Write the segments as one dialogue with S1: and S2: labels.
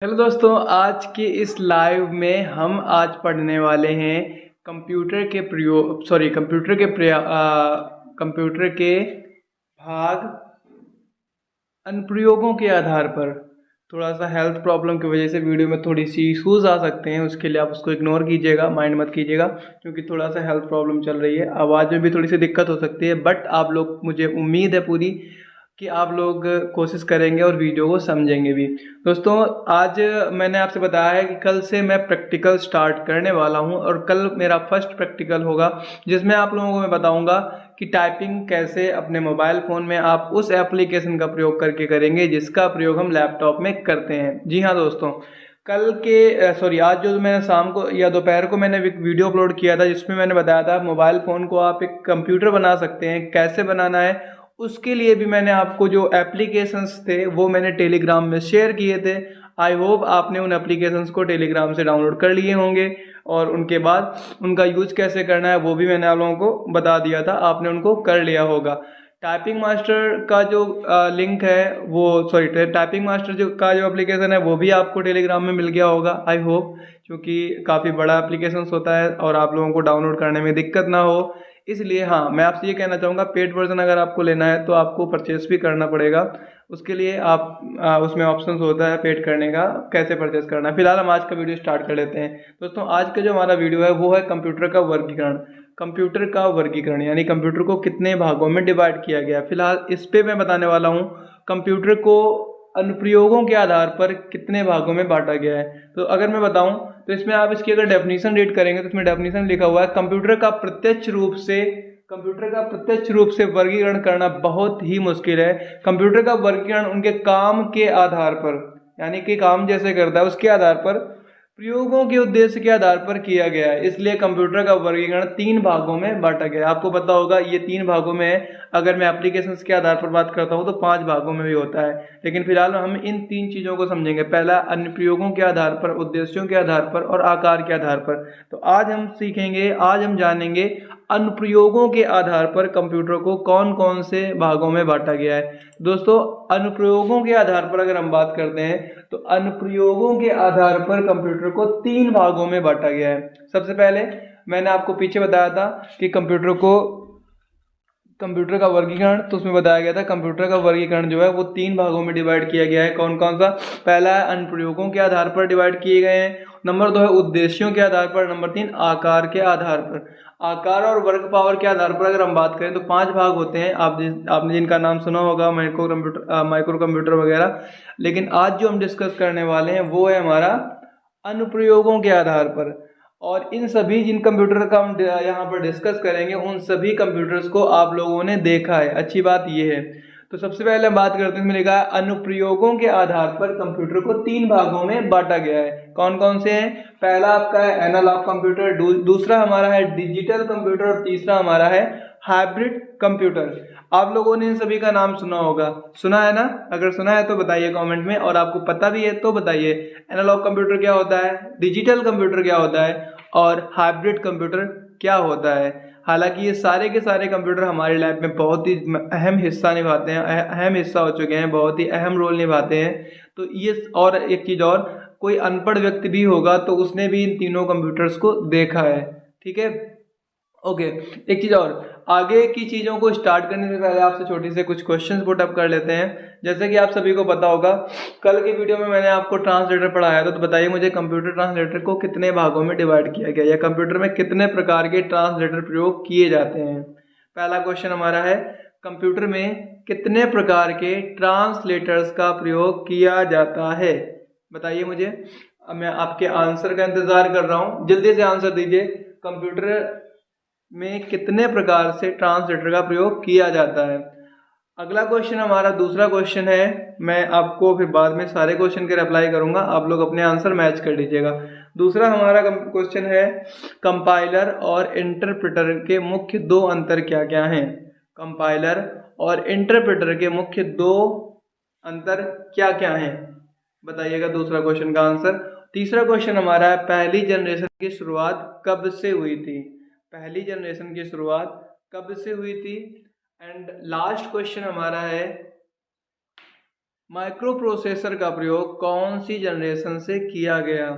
S1: Hello दोस्तों, आज के इस लाइव में हम आज पढ़ने वाले हैं कंप्यूटर के भाग अनुप्रयोगों के आधार पर। थोड़ा सा हेल्थ प्रॉब्लम की वजह से वीडियो में थोड़ी सी इशूज़ आ सकते हैं, उसके लिए आप उसको इग्नोर कीजिएगा, माइंड मत कीजिएगा, क्योंकि थोड़ा सा हेल्थ प्रॉब्लम चल रही है। आवाज़ में भी थोड़ी सी दिक्कत हो सकती है, बट आप लोग, मुझे उम्मीद है पूरी कि आप लोग कोशिश करेंगे और वीडियो को समझेंगे भी। दोस्तों, आज मैंने आपसे बताया है कि कल से मैं प्रैक्टिकल स्टार्ट करने वाला हूं और कल मेरा फर्स्ट प्रैक्टिकल होगा, जिसमें आप लोगों को मैं बताऊंगा कि टाइपिंग कैसे अपने मोबाइल फ़ोन में आप उस एप्लीकेशन का प्रयोग करके करेंगे जिसका प्रयोग हम लैपटॉप में करते हैं। जी हाँ दोस्तों, आज जो मैंने शाम को या दोपहर को मैंने एक वीडियो अपलोड किया था, जिसमें मैंने बताया था मोबाइल फ़ोन को आप एक कंप्यूटर बना सकते हैं। कैसे बनाना है उसके लिए भी मैंने आपको जो एप्लीकेशंस थे वो मैंने टेलीग्राम में शेयर किए थे। आई होप आपने उन एप्लीकेशंस को टेलीग्राम से डाउनलोड कर लिए होंगे और उनके बाद उनका यूज कैसे करना है वो भी मैंने आप लोगों को बता दिया था, आपने उनको कर लिया होगा। टाइपिंग मास्टर का जो लिंक है वो टाइपिंग मास्टर का जो एप्लीकेशन है वो भी आपको टेलीग्राम में मिल गया होगा, आई होप, क्योंकि काफ़ी बड़ा एप्लीकेशन होता है और आप लोगों को डाउनलोड करने में दिक्कत ना हो। इसलिए हाँ, मैं आपसे ये कहना चाहूँगा, पेड वर्जन अगर आपको लेना है तो आपको परचेस भी करना पड़ेगा। उसके लिए आप उसमें ऑप्शंस होता है पेड करने का, कैसे परचेस करना है। फिलहाल हम आज का वीडियो स्टार्ट कर लेते हैं। दोस्तों, आज का जो हमारा वीडियो है वो है कंप्यूटर का वर्गीकरण। कंप्यूटर का वर्गीकरण यानी कंप्यूटर को कितने भागों में डिवाइड किया गया है। फिलहाल इस पे मैं बताने वाला हूँ कंप्यूटर को अनुप्रयोगों के आधार पर कितने भागों में बांटा गया है। तो अगर मैं बताऊं तो इसमें आप इसकी अगर डेफिनेशन रीड करेंगे तो इसमें डेफिनेशन लिखा हुआ है, कंप्यूटर का प्रत्यक्ष रूप से वर्गीकरण करना बहुत ही मुश्किल है। कंप्यूटर का वर्गीकरण उनके काम के आधार पर, यानी कि काम जैसे करता है उसके आधार पर, प्रयोगों के उद्देश्य के आधार पर किया गया है। इसलिए कंप्यूटर का वर्गीकरण 3 भागों में बांटा गया है। आपको पता होगा ये 3 भागों में है। अगर मैं एप्लीकेशंस के आधार पर बात करता हूँ तो 5 भागों में भी होता है, लेकिन फिलहाल हम इन 3 चीज़ों को समझेंगे। पहला, अनुप्रयोगों के आधार पर, उद्देश्यों के आधार पर और आकार के आधार पर। तो आज हम जानेंगे अनुप्रयोगों के आधार पर कंप्यूटर को कौन कौन से भागों में बांटा गया है। दोस्तों, अनुप्रयोगों के आधार पर अगर हम बात करते हैं तो अनुप्रयोगों के आधार पर कंप्यूटर को 3 भागों में बांटा गया है। सबसे पहले मैंने आपको पीछे बताया था कि कंप्यूटर का वर्गीकरण, तो उसमें बताया गया था कंप्यूटर का वर्गीकरण जो है वो 3 भागों में डिवाइड किया गया है। कौन कौन सा? पहला है अनुप्रयोगों के आधार पर डिवाइड किए गए हैं। नंबर 2 है उद्देश्यों के आधार पर। नंबर 3 आकार के आधार पर। आकार और वर्क पावर के आधार पर अगर हम बात करें तो 5 भाग होते हैं। आपने जिनका नाम सुना होगा, माइक्रो कंप्यूटर वगैरह। लेकिन आज जो हम डिस्कस करने वाले हैं वो है हमारा अनुप्रयोगों के आधार पर। और इन सभी जिन कंप्यूटर का हम यहाँ पर डिस्कस करेंगे उन सभी कंप्यूटर्स को आप लोगों ने देखा है, अच्छी बात ये है। तो सबसे पहले हम बात करते हैं, इसमें लिखा है अनुप्रयोगों के आधार पर कंप्यूटर को 3 भागों में बांटा गया है। कौन कौन से हैं? पहला आपका है एनालॉग कंप्यूटर, दूसरा हमारा है डिजिटल कंप्यूटर और तीसरा हमारा है हाइब्रिड कंप्यूटर। आप लोगों ने इन सभी का नाम सुना होगा, सुना है ना? अगर सुना है तो बताइए कमेंट में, और आपको पता भी है तो बताइए एनालॉग कंप्यूटर क्या होता है, डिजिटल कंप्यूटर क्या होता है और हाइब्रिड कंप्यूटर क्या होता है। हालांकि ये सारे के सारे कंप्यूटर हमारे लैब में बहुत ही अहम हिस्सा निभाते हैं, अहम हिस्सा हो चुके हैं, बहुत ही अहम रोल निभाते हैं। तो ये, और एक चीज़ और, कोई अनपढ़ व्यक्ति भी होगा तो उसने भी इन तीनों कंप्यूटर्स को देखा है, ठीक है? ओके, एक चीज़ और, आगे की चीज़ों को स्टार्ट करने से पहले आपसे छोटी से कुछ क्वेश्चंस पुट अप कर लेते हैं। जैसे कि आप सभी को पता होगा, कल के वीडियो में मैंने आपको ट्रांसलेटर पढ़ाया था। तो बताइए मुझे कंप्यूटर ट्रांसलेटर को कितने भागों में डिवाइड किया गया, या कंप्यूटर में कितने प्रकार के ट्रांसलेटर प्रयोग किए जाते हैं। पहला क्वेश्चन हमारा है, कंप्यूटर में कितने प्रकार के ट्रांसलेटर्स का प्रयोग किया जाता है? बताइए मुझे। अब मैं आपके आंसर का इंतजार कर रहा हूँ, जल्दी से आंसर दीजिए। कंप्यूटर में कितने प्रकार से ट्रांसलेटर का प्रयोग किया जाता है? अगला क्वेश्चन हमारा, दूसरा क्वेश्चन है, मैं आपको फिर बाद में सारे क्वेश्चन के रिप्लाई करूंगा, आप लोग अपने आंसर मैच कर लीजिएगा। दूसरा हमारा क्वेश्चन है, कंपाइलर और इंटरप्रेटर के मुख्य 2 अंतर क्या क्या हैं? कंपाइलर और इंटरप्रेटर के मुख्य 2 अंतर क्या क्या हैं? बताइएगा दूसरा क्वेश्चन का आंसर। तीसरा क्वेश्चन हमारा है, पहली जनरेशन की शुरुआत कब से हुई थी? पहली जनरेशन की शुरुआत कब से हुई थी? एंड लास्ट क्वेश्चन हमारा है, माइक्रो प्रोसेसर का प्रयोग कौन सी जनरेशन से किया गया?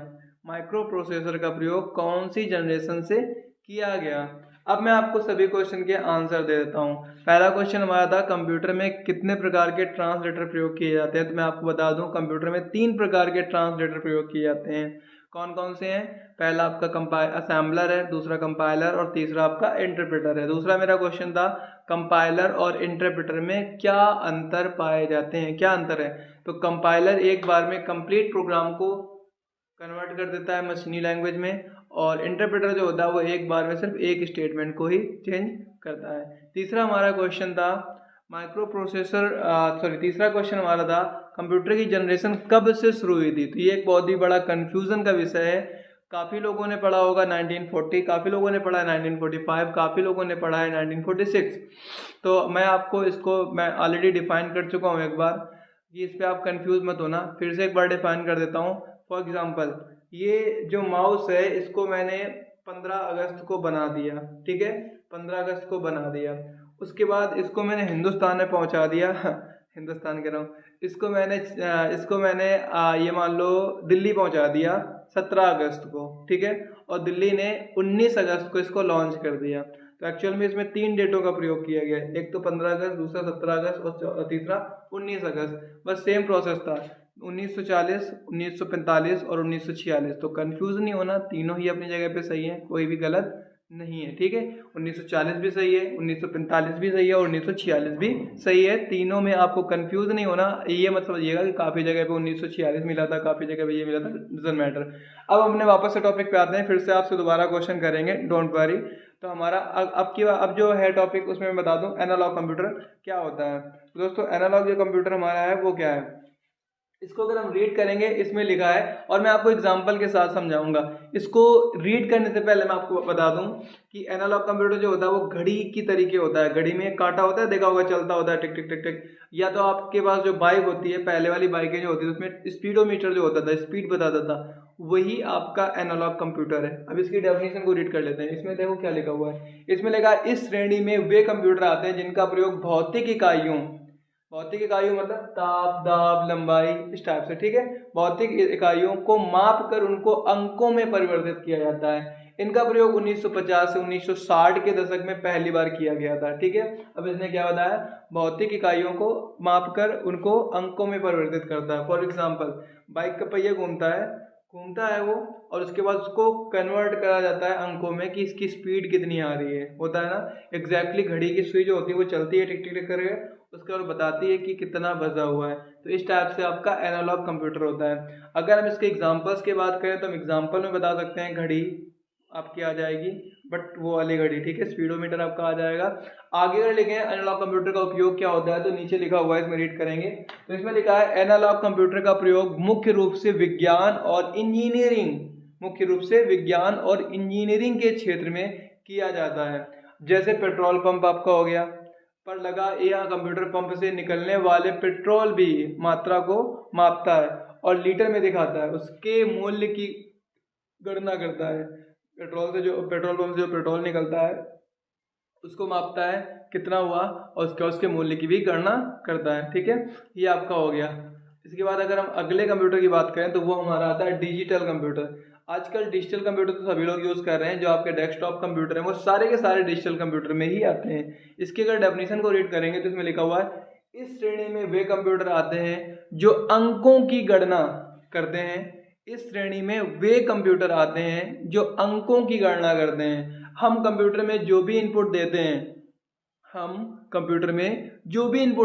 S1: माइक्रो प्रोसेसर का प्रयोग कौन सी जनरेशन से किया गया? अब मैं आपको सभी क्वेश्चन के आंसर दे देता हूँ। पहला क्वेश्चन हमारा था कंप्यूटर में कितने प्रकार के ट्रांसलेटर प्रयोग किए जाते हैं, तो मैं आपको बता दूं कंप्यूटर में 3 प्रकार के ट्रांसलेटर प्रयोग किए जाते हैं। कौन कौन से हैं? पहला आपका असेंबलर है, दूसरा कंपाइलर और तीसरा आपका इंटरप्रेटर है। दूसरा मेरा क्वेश्चन था कंपाइलर और इंटरप्रेटर में क्या अंतर पाए जाते हैं, क्या अंतर है? तो कंपाइलर एक बार में कंप्लीट प्रोग्राम को कन्वर्ट कर देता है मशीनी लैंग्वेज में, और इंटरप्रेटर जो होता है वो एक बार में सिर्फ एक स्टेटमेंट को ही चेंज करता है। तीसरा हमारा क्वेश्चन था माइक्रो प्रोसेसर तीसरा क्वेश्चन हमारा था कंप्यूटर की जनरेशन कब से शुरू हुई थी? तो ये एक बहुत ही बड़ा कंफ्यूजन का विषय है। काफ़ी लोगों ने पढ़ा होगा 1940, काफ़ी लोगों ने पढ़ा है 1945, काफ़ी लोगों ने पढ़ा है 1946। तो मैं आपको इसको मैं ऑलरेडी डिफाइन कर चुका हूँ एक बार, कि इस पर आप कंफ्यूज मत होना, फिर से एक बार डिफाइन कर देता हूँ। फॉर एग्जाम्पल, ये जो माउस है इसको मैंने 15 अगस्त को बना दिया, ठीक है, 15 अगस्त को बना दिया। उसके बाद इसको मैंने हिंदुस्तान में पहुंचा दिया हिंदुस्तान कह रहा हूँ, इसको मैंने ये मान लो दिल्ली पहुंचा दिया 17 अगस्त को, ठीक है, और दिल्ली ने 19 अगस्त को इसको लॉन्च कर दिया। तो एक्चुअल में इसमें 3 डेटों का प्रयोग किया गया, एक तो 15 अगस्त, दूसरा 17 अगस्त और तीसरा 19 अगस्त। बस सेम प्रोसेस था, 1940, 1945 और 1946। तो कंफ्यूज नहीं होना, तीनों ही अपनी जगह पे सही है, कोई भी गलत नहीं है, ठीक है। 1940 भी सही है, 1945 भी सही है और 1946 भी सही है। तीनों में आपको कंफ्यूज नहीं होना, ये मत समझिएगा कि काफ़ी जगह पे 1946 मिला था, काफ़ी जगह पे ये मिला था, डजंट मैटर। अब हमने वापस से टॉपिक पे आते हैं, फिर से आपसे दोबारा क्वेश्चन करेंगे, डोंट वरी। तो हमारा अब जो है टॉपिक, उसमें मैं बता दूं एनालॉग कंप्यूटर क्या होता है। तो दोस्तों एनालॉग जो कंप्यूटर हमारा है वो क्या है, इसको अगर हम रीड करेंगे इसमें लिखा है, और मैं आपको एग्जांपल के साथ समझाऊंगा। इसको रीड करने से पहले मैं आपको बता दूं कि एनालॉग कंप्यूटर जो होता है वो घड़ी की तरीके होता है। घड़ी में एक कांटा होता है, देखा होगा, चलता होता है टिक टिक टिक टिक। या तो आपके पास जो बाइक होती है, पहले वाली बाइकें जो होती है उसमें स्पीडोमीटर जो होता था, स्पीड बताता था, वही आपका एनालॉग कंप्यूटर है। अब इसकी डेफिनेशन को रीड कर लेते हैं। इसमें देखो क्या लिखा हुआ है, इसमें लिखा है इस श्रेणी में वे कंप्यूटर आते हैं जिनका प्रयोग भौतिक इकाइयों मतलब ताप, दाब, लंबाई, इस टाइप से, ठीक है, भौतिक इकाइयों को माप कर उनको अंकों में परिवर्तित किया जाता है। इनका प्रयोग 1950 से 1960 के दशक में पहली बार किया गया था, ठीक है। अब इसने क्या बताया, भौतिक इकाइयों को माप कर उनको अंकों में परिवर्तित करता है। फॉर एग्जाम्पल, बाइक का पहिया घूमता है वो, और उसके बाद उसको कन्वर्ट करा जाता है अंकों में कि इसकी स्पीड कितनी आ रही है, होता है ना, एग्जैक्टली घड़ी की सुई जो होती है वो चलती है टिक टिक टिक करके, उसके बाद बताती है कि कितना बजा हुआ है। तो इस टाइप से आपका एनालॉग कंप्यूटर होता है। अगर हम इसके एग्जांपल्स की बात करें तो हम एग्जांपल में बता सकते हैं, घड़ी आपकी आ जाएगी, बट वो वाली घड़ी, ठीक है, स्पीडोमीटर आपका आ जाएगा। आगे अगर लिखे एनालॉग कंप्यूटर का उपयोग क्या होता है, तो नीचे लिखा हुआ है, इसमें रीड करेंगे। तो इसमें लिखा है एनालॉग कंप्यूटर का प्रयोग मुख्य रूप से विज्ञान और इंजीनियरिंग के क्षेत्र में किया जाता है। जैसे पेट्रोल पंप आपका हो गया, पर लगा यह कंप्यूटर पंप से निकलने वाले पेट्रोल भी मात्रा को मापता है और लीटर में दिखाता है, उसके मूल्य की गणना करता है। पेट्रोल पंप से जो पेट्रोल निकलता है उसको मापता है कितना हुआ, और उसके मूल्य की भी गणना करता है, ठीक है। ये आपका हो गया। इसके बाद अगर हम अगले कंप्यूटर की बात करें तो वो हमारा आता है डिजिटल कंप्यूटर। आजकल डिजिटल कंप्यूटर तो सभी लोग यूज़ कर रहे हैं, जो आपके डेस्कटॉप कंप्यूटर हैं वो सारे के सारे डिजिटल कंप्यूटर में ही आते हैं। इसकी अगर डेफिनेशन को रीड करेंगे तो इसमें लिखा हुआ है इस श्रेणी में वे कंप्यूटर आते हैं जो अंकों की गणना करते हैं। इस श्रेणी में वे कंप्यूटर आते हैं जो अंकों की गणना करते हैं। हम कंप्यूटर में जो भी इनपुट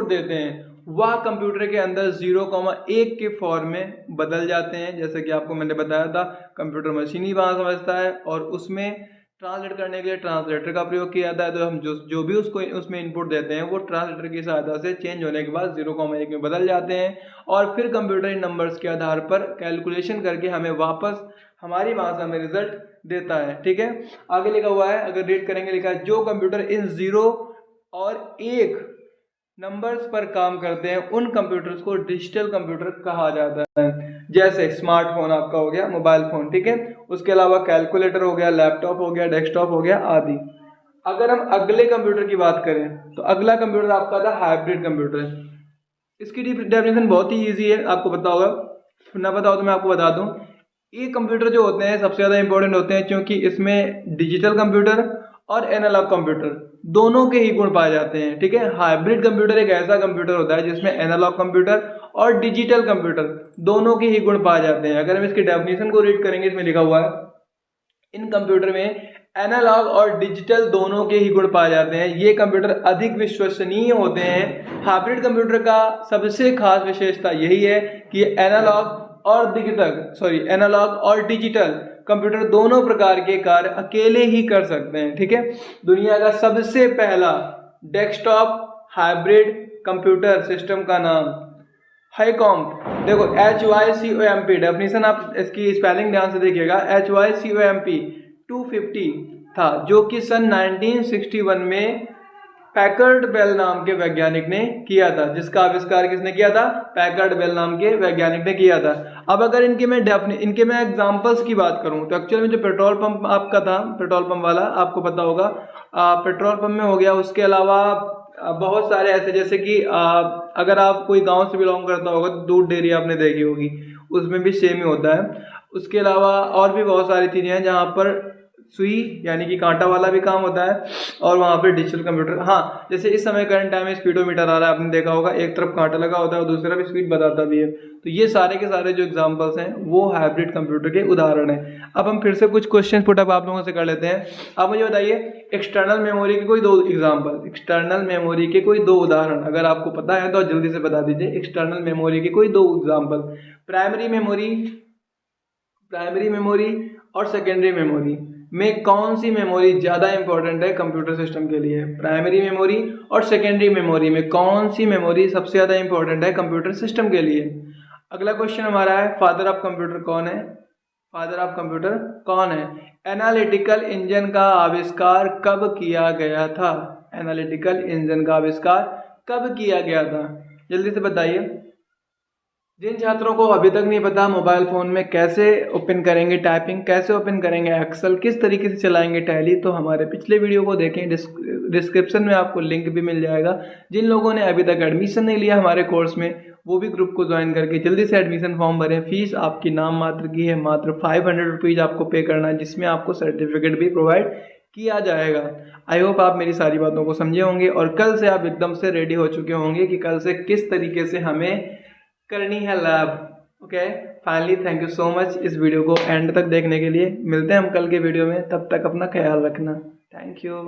S1: देते हैं वह कंप्यूटर के अंदर 0,1 के फॉर्म में बदल जाते हैं। जैसे कि आपको मैंने बताया था, कंप्यूटर मशीनी भाषा समझता है और उसमें ट्रांसलेट करने के लिए ट्रांसलेटर का प्रयोग किया जाता है। तो हम जो भी उसमें इनपुट देते हैं वो ट्रांसलेटर की सहायता से चेंज होने के बाद 0,1 में बदल जाते हैं, और फिर कंप्यूटर इन नंबर्स के आधार पर कैलकुलेशन करके हमें वापस हमारी भाषा में रिजल्ट देता है, ठीक है। आगे लिखा हुआ है, अगर रीड करेंगे, लिखा है जो कंप्यूटर इन 0 और 1 नंबर्स पर काम करते हैं उन कंप्यूटर्स को डिजिटल कंप्यूटर कहा जाता है। जैसे स्मार्टफोन आपका हो गया, मोबाइल फोन, ठीक है, उसके अलावा कैलकुलेटर हो गया, लैपटॉप हो गया, डेस्कटॉप हो गया आदि। अगर हम अगले कंप्यूटर की बात करें तो अगला कंप्यूटर आपका था हाइब्रिड कंप्यूटर। इसकी डेफिनेशन बहुत ही ईजी है, आपको पता होगा, ना पता हो तो मैं आपको बता दूं। ये कंप्यूटर जो होते हैं सबसे ज़्यादा इंपॉर्टेंट होते हैं क्योंकि इसमें डिजिटल कंप्यूटर और एनालॉग कंप्यूटर दोनों के ही गुण पाए जाते हैं। ठीक है, हाइब्रिड कंप्यूटर एक ऐसा कंप्यूटर होता है जिसमें एनालॉग कंप्यूटर और डिजिटल कंप्यूटर दोनों के ही गुण पाए जाते हैं। अगर हम इसकी डेफिनेशन को रीड करेंगे, इसमें लिखा हुआ है इन कंप्यूटर में एनालॉग और डिजिटल दोनों के ही गुण पाए जाते हैं। ये कंप्यूटर अधिक विश्वसनीय होते हैं। हाइब्रिड कंप्यूटर का सबसे खास विशेषता यही है कि एनालॉग और डिजिटल कंप्यूटर दोनों प्रकार के कार्य अकेले ही कर सकते हैं। ठीक है, दुनिया का सबसे पहला डेस्कटॉप हाइब्रिड कंप्यूटर सिस्टम का नाम HYCOMP, देखो HYCOMP, डेफिनेशन आप इसकी स्पेलिंग ध्यान से देखिएगा, HYCOMP 250 था, जो कि सन 1961 में पैकर्ड बेल नाम के वैज्ञानिक ने किया था। जिसका आविष्कार किसने किया था? पैकर्ड बेल नाम के वैज्ञानिक ने किया था। अब अगर इनके मैं एग्जांपल्स की बात करूं तो एक्चुअल में जो पेट्रोल पंप आपका था, पेट्रोल पंप वाला आपको पता होगा, पेट्रोल पंप में हो गया। उसके अलावा बहुत सारे ऐसे, जैसे कि अगर आप कोई गांव से बिलोंग करता होगा तो दूध डेयरी आपने देखी होगी, उसमें भी सेम ही होता है। उसके अलावा और भी बहुत सारी चीज़ें हैं जहाँ पर सुई यानी कि कांटा वाला भी काम होता है और वहाँ पे डिजिटल कंप्यूटर, हाँ जैसे इस समय करंट टाइम में स्पीडोमीटर आ रहा है, आपने देखा होगा, एक तरफ कांटा लगा होता है और दूसरी तरफ स्पीड बताता भी है। तो ये सारे के सारे जो एग्जांपल्स हैं वो हाइब्रिड कंप्यूटर के उदाहरण हैं। अब हम फिर से कुछ क्वेश्चन पुटअप आप लोगों से कर लेते हैं। आप मुझे बताइए एक्सटर्नल मेमोरी के कोई दो एग्जाम्पल, एक्सटर्नल मेमोरी के कोई दो उदाहरण, अगर आपको पता है तो जल्दी से बता दीजिए। एक्सटर्नल मेमोरी के कोई दो एग्जाम्पल, प्राइमरी मेमोरी और सेकेंडरी मेमोरी में कौन सी मेमोरी ज़्यादा इंपॉर्टेंट है कंप्यूटर सिस्टम के लिए? प्राइमरी मेमोरी और सेकेंडरी मेमोरी में कौन सी मेमोरी सबसे ज़्यादा इंपॉर्टेंट है कंप्यूटर सिस्टम के लिए? अगला क्वेश्चन हमारा है, फादर ऑफ कंप्यूटर कौन है? फादर ऑफ कंप्यूटर कौन है? एनालिटिकल इंजन का आविष्कार कब किया गया था? एनालिटिकल इंजन का आविष्कार कब किया गया था? जल्दी से बताइए। जिन छात्रों को अभी तक नहीं पता मोबाइल फ़ोन में कैसे ओपन करेंगे टाइपिंग, कैसे ओपन करेंगे एक्सेल, किस तरीके से चलाएंगे टैली, तो हमारे पिछले वीडियो को देखें, डिस्क्रिप्शन में आपको लिंक भी मिल जाएगा। जिन लोगों ने अभी तक एडमिशन नहीं लिया हमारे कोर्स में, वो भी ग्रुप को ज्वाइन करके जल्दी से एडमिशन फॉर्म भरें। फीस आपकी नाम मात्र की है, मात्र 500 रुपीज़ आपको पे करना है, जिसमें आपको सर्टिफिकेट भी प्रोवाइड किया जाएगा। आई होप आप मेरी सारी बातों को समझे होंगे और कल से आप एकदम से रेडी हो चुके होंगे कि कल से किस तरीके से हमें करनी है lab. Okay, finally thank you so much इस वीडियो को एंड तक देखने के लिए। मिलते हैं हम कल के वीडियो में, तब तक अपना ख्याल रखना। Thank you.